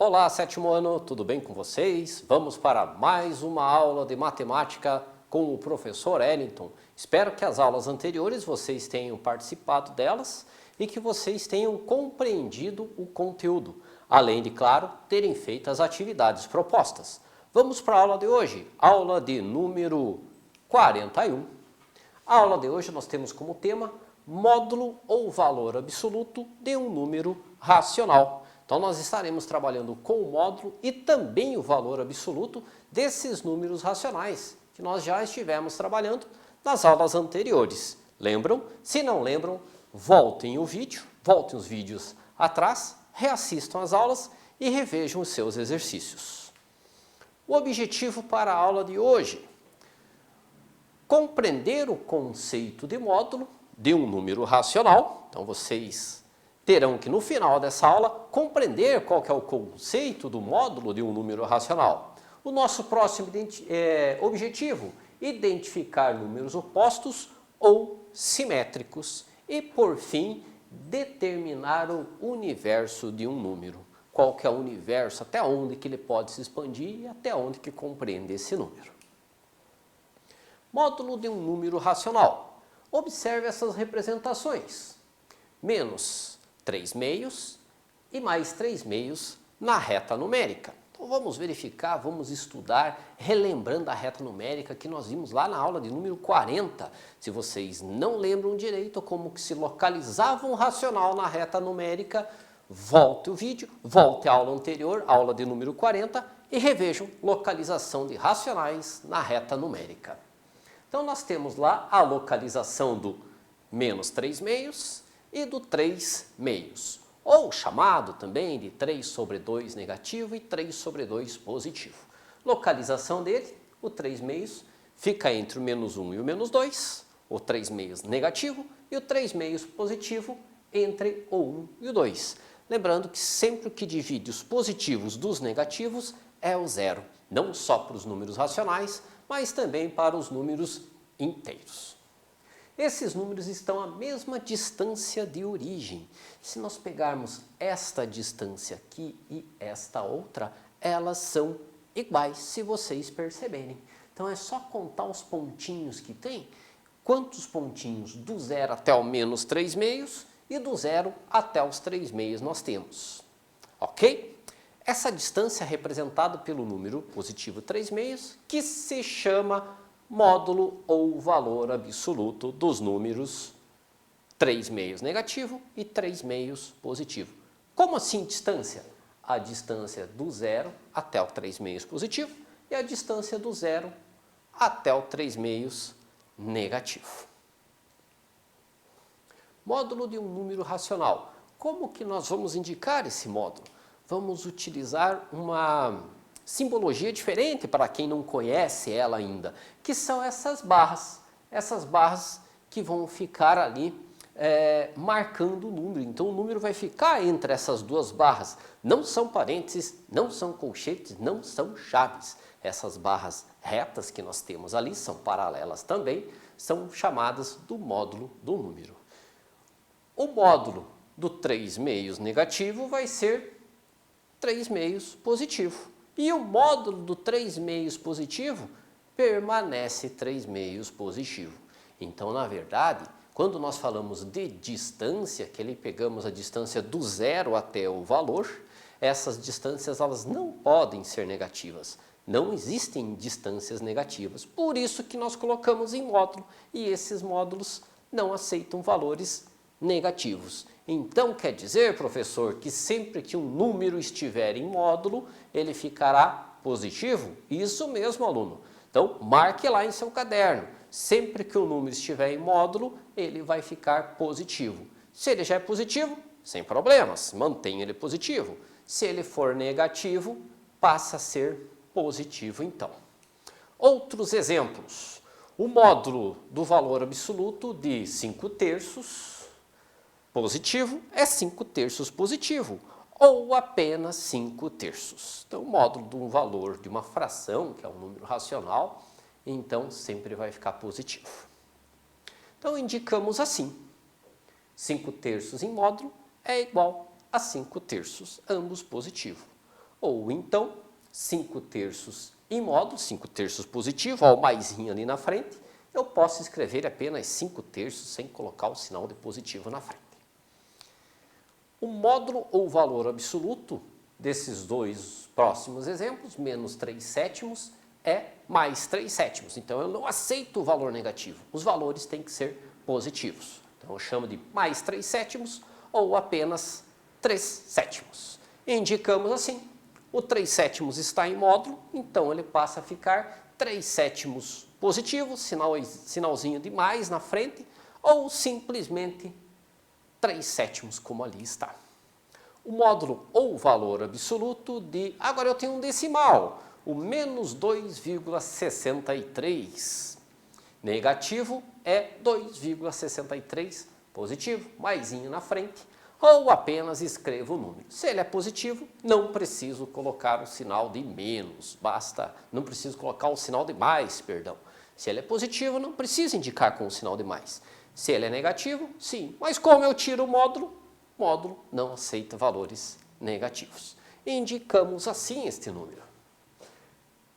Olá, sétimo ano, tudo bem com vocês? Vamos para mais uma aula de matemática com o professor Ellington. Espero que as aulas anteriores vocês tenham participado delas e que vocês tenham compreendido o conteúdo, além de, claro, terem feito as atividades propostas. Vamos para a aula de hoje, aula de número 41. A aula de hoje nós temos como tema módulo ou valor absoluto de um número racional. Então nós estaremos trabalhando com o módulo e também o valor absoluto desses números racionais, que nós já estivemos trabalhando nas aulas anteriores. Lembram? Se não lembram, voltem o vídeo, voltem os vídeos atrás, reassistam as aulas e revejam os seus exercícios. O objetivo para a aula de hoje: compreender o conceito de módulo de um número racional. Então vocês terão que, no final dessa aula, compreender qual que é o conceito do módulo de um número racional. O nosso próximo objetivo: identificar números opostos ou simétricos. E, por fim, determinar o universo de um número. Qual que é o universo, até onde que ele pode se expandir e até onde que compreende esse número. Módulo de um número racional. Observe essas representações. Menos 3 meios e mais 3 meios na reta numérica. Então vamos verificar, vamos estudar, relembrando a reta numérica que nós vimos lá na aula de número 40. Se vocês não lembram direito como que se localizava um racional na reta numérica, volte o vídeo, volte à aula anterior, aula de número 40, e revejam localização de racionais na reta numérica. Então nós temos lá a localização do menos 3 meios e do 3 meios, ou chamado também de 3 sobre 2 negativo e 3 sobre 2 positivo. Localização dele, o 3 meios, fica entre o menos 1 e o menos 2, o 3 meios negativo, e o 3 meios positivo entre o 1 e o 2. Lembrando que sempre que divide os positivos dos negativos é o zero, não só para os números racionais, mas também para os números inteiros. Esses números estão à mesma distância de origem. Se nós pegarmos esta distância aqui e esta outra, elas são iguais, se vocês perceberem. Então é só contar os pontinhos que tem. Quantos pontinhos do 0 até o menos 3 meios e do 0 até os 3 meios nós temos. Ok? Essa distância é representada pelo número positivo 3 meios, que se chama módulo ou valor absoluto dos números 3 meios negativo e 3 meios positivo. Como assim distância? A distância do 0 até o 3 meios positivo e a distância do 0 até o 3 meios negativo. Módulo de um número racional. Como que nós vamos indicar esse módulo? Vamos utilizar uma simbologia diferente para quem não conhece ela ainda, que são essas barras que vão ficar ali marcando o número. Então o número vai ficar entre essas duas barras. Não são parênteses, não são colchetes, não são chaves. Essas barras retas que nós temos ali, são paralelas também, são chamadas do módulo do número. O módulo do 3 meios negativo vai ser 3 meios positivo. E o módulo do 3 meios positivo permanece 3 meios positivo. Então, na verdade, quando nós falamos de distância, que ali pegamos a distância do 0 até o valor, essas distâncias elas não podem ser negativas. Não existem distâncias negativas. Por isso que nós colocamos em módulo, e esses módulos não aceitam valores negativos. Então, quer dizer, professor, que sempre que um número estiver em módulo, ele ficará positivo? Isso mesmo, aluno. Então, marque lá em seu caderno. Sempre que o número estiver em módulo, ele vai ficar positivo. Se ele já é positivo, sem problemas, mantenha ele positivo. Se ele for negativo, passa a ser positivo, então. Outros exemplos. O módulo do valor absoluto de 5 terços positivo é 5 terços positivo, ou apenas 5 terços. Então, o módulo de um valor de uma fração, que é um número racional, então sempre vai ficar positivo. Então, indicamos assim: 5 terços em módulo é igual a 5 terços, ambos positivo. Ou então, 5/3 em módulo, 5/3 positivo, ó, o maisinho ali na frente, eu posso escrever apenas 5/3 sem colocar o sinal de positivo na frente. O módulo ou valor absoluto desses dois próximos exemplos, menos 3/7, é mais 3/7. Então, eu não aceito o valor negativo. Os valores têm que ser positivos. Então, eu chamo de mais 3/7 ou apenas 3/7. Indicamos assim, o 3/7 está em módulo, então ele passa a ficar 3/7 positivo, sinalzinho de mais na frente, ou simplesmente 3/7 como ali está. O módulo ou valor absoluto de... Agora eu tenho um decimal, o menos 2,63. Negativo é 2,63 positivo, maisinho na frente, ou apenas escrevo o número. Se ele é positivo, não preciso colocar o sinal de menos, não preciso colocar o sinal de mais, perdão. Se ele é positivo, não preciso indicar com o sinal de mais. Se ele é negativo, sim. Mas como eu tiro o módulo não aceita valores negativos. Indicamos assim este número.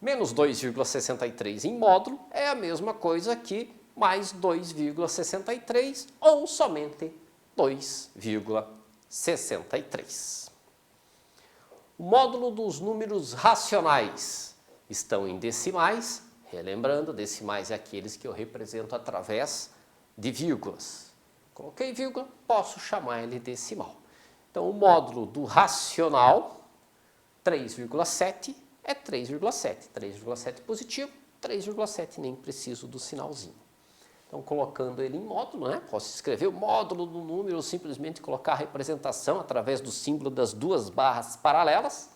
Menos 2,63 em módulo é a mesma coisa que mais 2,63 ou somente 2,63. O módulo dos números racionais estão em decimais. Relembrando, decimais é aqueles que eu represento através de vírgulas. Coloquei vírgula, posso chamar ele decimal. Então, o módulo do racional, 3,7, é 3,7. 3,7 positivo, 3,7 nem preciso do sinalzinho. Então, colocando ele em módulo, né? Posso escrever o módulo do número ou simplesmente colocar a representação através do símbolo das duas barras paralelas,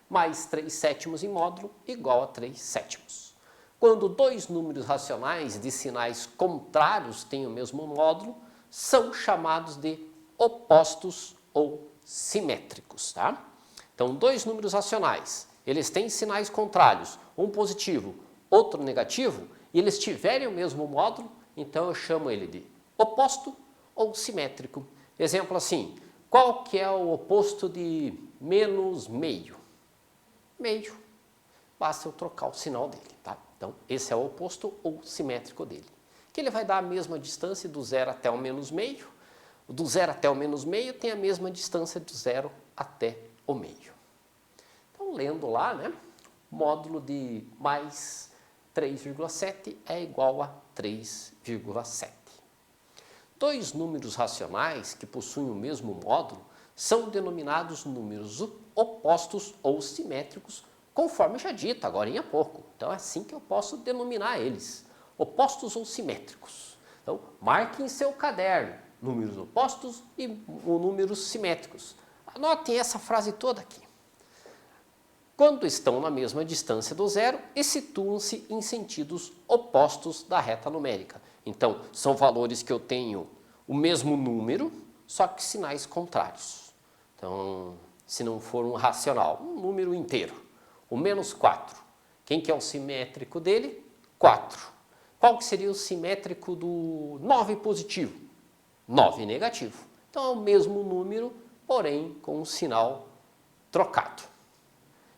mais 3/7 em módulo, igual a 3/7. Quando dois números racionais de sinais contrários têm o mesmo módulo, são chamados de opostos ou simétricos, tá? Então, dois números racionais, eles têm sinais contrários, um positivo, outro negativo, e eles tiverem o mesmo módulo, então eu chamo ele de oposto ou simétrico. Exemplo assim, qual que é o oposto de menos meio? Meio. Basta eu trocar o sinal dele, tá? Então, esse é o oposto ou simétrico dele. Que ele vai dar a mesma distância do 0 até o menos meio. Do 0 até o menos meio tem a mesma distância do 0 até o meio. Então, lendo lá, né? Módulo de mais 3,7 é igual a 3,7. Dois números racionais que possuem o mesmo módulo são denominados números opostos ou simétricos, conforme já dito agora há pouco. Então, é assim que eu posso denominar eles, opostos ou simétricos. Então, marque em seu caderno números opostos e números simétricos. Anotem essa frase toda aqui. Quando estão na mesma distância do zero e situam-se em sentidos opostos da reta numérica. Então, são valores que eu tenho o mesmo número, só que sinais contrários. Então, se não for um racional, um número inteiro, o menos 4. Quem que é o simétrico dele? 4. Qual que seria o simétrico do 9 positivo? 9 negativo. Então, é o mesmo número, porém com um sinal trocado.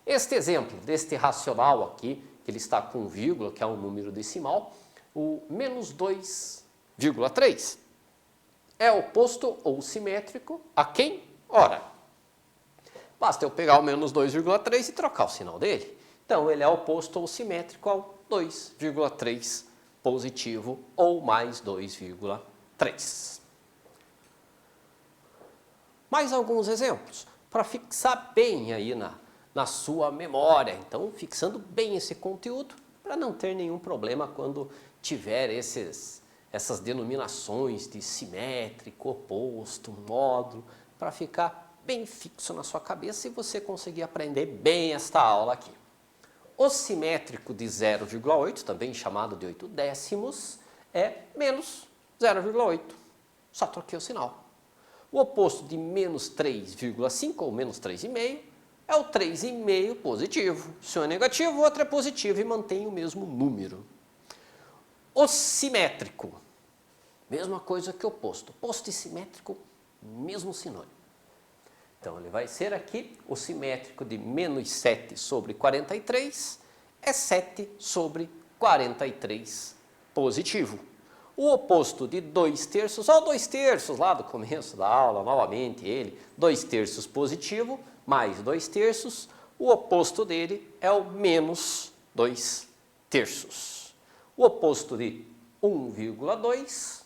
Este exemplo deste racional aqui, que ele está com vírgula, que é um número decimal, o menos 2,3, é oposto ou simétrico a quem? Ora, basta eu pegar o menos 2,3 e trocar o sinal dele. Então, ele é oposto ou simétrico ao 2,3 positivo ou mais 2,3. Mais alguns exemplos, para fixar bem aí na sua memória. Então, fixando bem esse conteúdo, para não ter nenhum problema quando tiver essas denominações de simétrico, oposto, módulo, para ficar bem fixo na sua cabeça e você conseguir aprender bem esta aula aqui. O simétrico de 0,8, também chamado de 8 décimos, é menos 0,8. Só troquei o sinal. O oposto de menos 3,5 ou menos 3,5 é o 3,5 positivo. Se um é negativo, o outro é positivo e mantém o mesmo número. O simétrico, mesma coisa que o oposto. Oposto e simétrico, mesmo sinônimo. Então, ele vai ser aqui, o simétrico de menos 7 sobre 43 é 7 sobre 43 positivo. O oposto de 2/3, ó, 2/3 lá do começo da aula, novamente ele, 2/3 positivo, mais 2/3, o oposto dele é o menos 2/3. O oposto de 1,2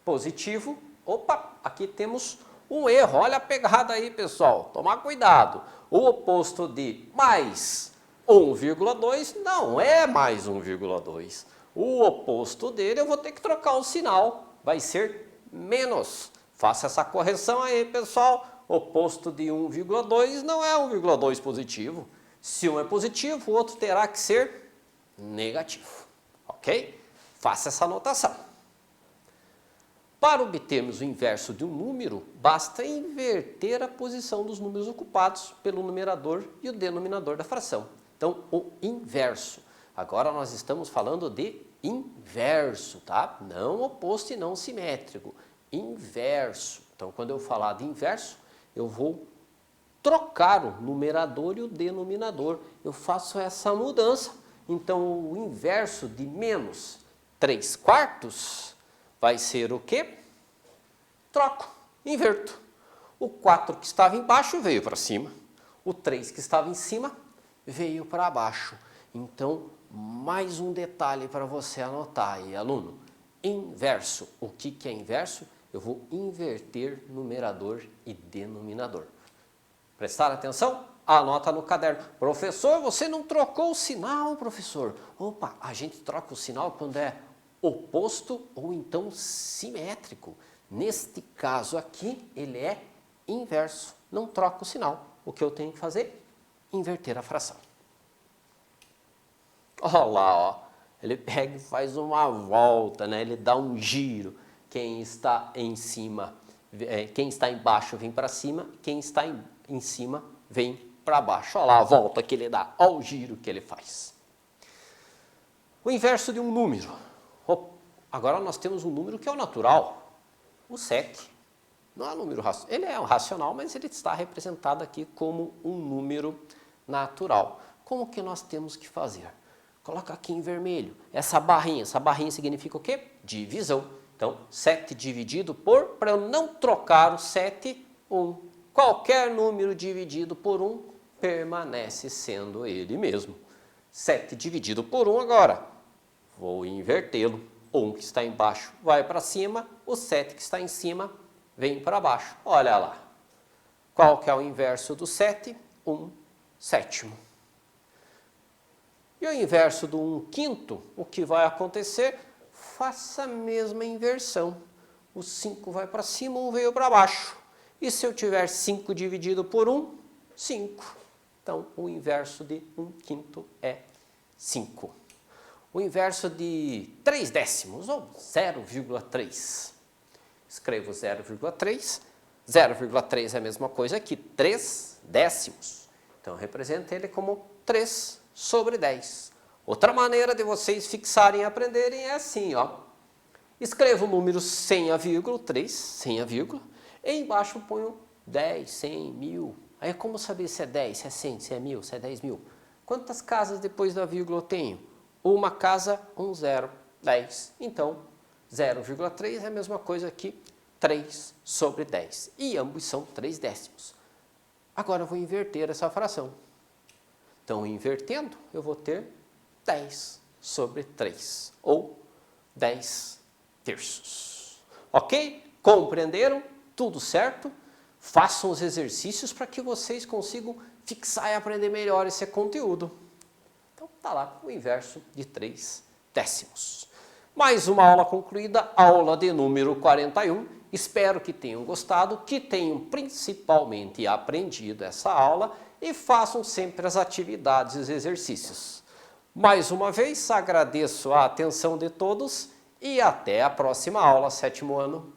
positivo, opa, aqui temos um erro, olha a pegada aí, pessoal, tomar cuidado. O oposto de mais 1,2 não é mais 1,2. O oposto dele eu vou ter que trocar o sinal, vai ser menos. Faça essa correção aí, pessoal. Oposto de 1,2 não é 1,2 positivo. Se um é positivo, o outro terá que ser negativo. Ok? Faça essa anotação. Para obtermos o inverso de um número, basta inverter a posição dos números ocupados pelo numerador e o denominador da fração. Então, o inverso. Agora nós estamos falando de inverso, tá? Não oposto e não simétrico. Inverso. Então, quando eu falar de inverso, eu vou trocar o numerador e o denominador. Eu faço essa mudança. Então, o inverso de menos 3/4 vai ser o quê? Troco, inverto. O 4 que estava embaixo veio para cima. O 3 que estava em cima veio para baixo. Então, mais um detalhe para você anotar aí, aluno. Inverso. O que é inverso? Eu vou inverter numerador e denominador. Prestar atenção? Anota no caderno. Professor, você não trocou o sinal, professor. Opa, a gente troca o sinal quando é oposto ou então simétrico. Neste caso aqui, ele é inverso. Não troca o sinal. O que eu tenho que fazer? Inverter a fração. Olha lá, ó. Ele pega e faz uma volta, né? Ele dá um giro. Quem está em cima, quem está embaixo vem para cima, quem está em cima vem para baixo. Olha lá a volta que ele dá, olha o giro que ele faz. O inverso de um número. Agora nós temos um número que é o natural, o 7. Não é um número racional, ele é um racional, mas ele está representado aqui como um número natural. Como que nós temos que fazer? Coloca aqui em vermelho. Essa barrinha significa o quê? Divisão. Então, 7 dividido por, para eu não trocar o 7, 1. Qualquer número dividido por 1 permanece sendo ele mesmo. 7 dividido por 1 agora. Vou invertê-lo. O 1 que está embaixo vai para cima, o 7 que está em cima vem para baixo. Olha lá. Qual que é o inverso do 7? 1/7. E o inverso do 1/5, o que vai acontecer? Faça a mesma inversão. O 5 vai para cima, o 1 veio para baixo. E se eu tiver 5 dividido por 1? 5. Então, o inverso de 1/5 é 5. O inverso de 3/10, ou 0,3. Escrevo 0,3. 0,3 é a mesma coisa que 3/10. Então, representa ele como 3 sobre 10. Outra maneira de vocês fixarem e aprenderem é assim, ó. Escrevo o número sem a vírgula, 3, sem a vírgula, e embaixo ponho 10, 100, 1000. Aí como saber se é 10, se é 100, se é 1000, se é 10.000? Quantas casas depois da vírgula eu tenho? Uma casa, um zero, 10. Então, 0,3 é a mesma coisa que 3 sobre 10. E ambos são 3/10. Agora eu vou inverter essa fração. Então, invertendo, eu vou ter 10 sobre 3, ou 10/3. Ok? Compreenderam? Tudo certo? Façam os exercícios para que vocês consigam fixar e aprender melhor esse conteúdo. Então, está lá o inverso de 3/10. Mais uma aula concluída, aula de número 41. Espero que tenham gostado, que tenham principalmente aprendido essa aula e façam sempre as atividades e os exercícios. Mais uma vez, agradeço a atenção de todos e até a próxima aula, 7º ano.